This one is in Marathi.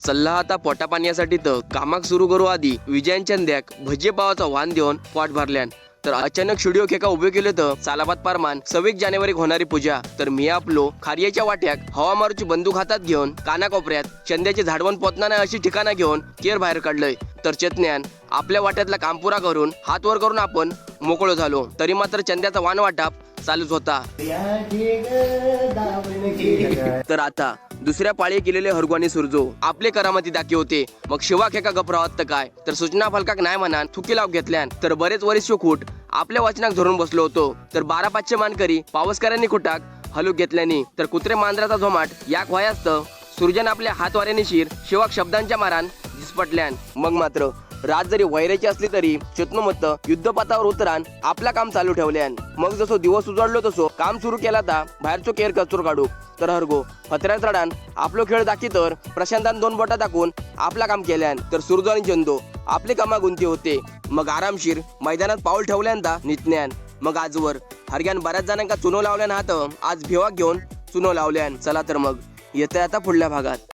सल्ला आता पोटा पाण्यासाठी तर कामाक सुरू करू आधी विजयन चंद्याक भजी पावाचा वाण देऊन पोट भरल्यान तर अचानक स्टुडिओ खेका उभे केले तर सालाबाद पारमान 26 जानेवारी होणारी पूजा तर मी आपलो खार्याच्या वाट्याक हवा मारूची बंदूक हातात घेऊन कानाकोपऱ्यात चंद्याची झाडवण पोचना नाही अशी ठिकाणा घेऊन केर बाहेर काढलंय तर चेतन्यान आपल्या वाट्यातला काम पुरा करून हात वर करून आपण मोकळो झालो तरी मात्र चंद्याचा वाण वाटाप चालूच होता। तर आता दुसऱ्या पाळी केलेले हरगवानी सुरजो आपले करामती दाखी होते मग शिवा खेका गपरावत तर काय तर सूचना फलकाक नाही म्हणान थुकी लाव घेतल्यान तर बरेच वरिष्ठ खूट आपल्या वाचनाक धरून बसलो होतो तर 12-5 मानकरी पावसकरांनी खुटाक हलूक घेतल्यानी तर कुत्रे मांजराचा झोमाट याक व्हायास्त सुरजन आपल्या हातवाऱ्याने शिर शिवाक शब्दांच्या मारान झिसपटल्यान मग मात्र रात जरी वैराची असली तरी चेतनोमत्त युद्धपातावर उतरान आपला काम चालू ठेवल्यान मग जसो दिवस उजळलो तसो काम सुरू केला ता बाहेरचो केर कचूर काढू तर हरगो फत्र्या चढान आपलो खेळ दाखी तर प्रशांतान 2 बोटा दाखवून आपला काम केल्यान तर सुरजो आणि चंदो आपले कामा गुंती होते मग आरामशीर मैदानात पाऊल ठेवल्यान नितन्यान मग आजवर हरग्यान बऱ्याच जणांका चुनो लावल्यान हात आज भिवाक घेऊन चुनो लावल्यान चला तर मग येते आता पुढल्या भागात।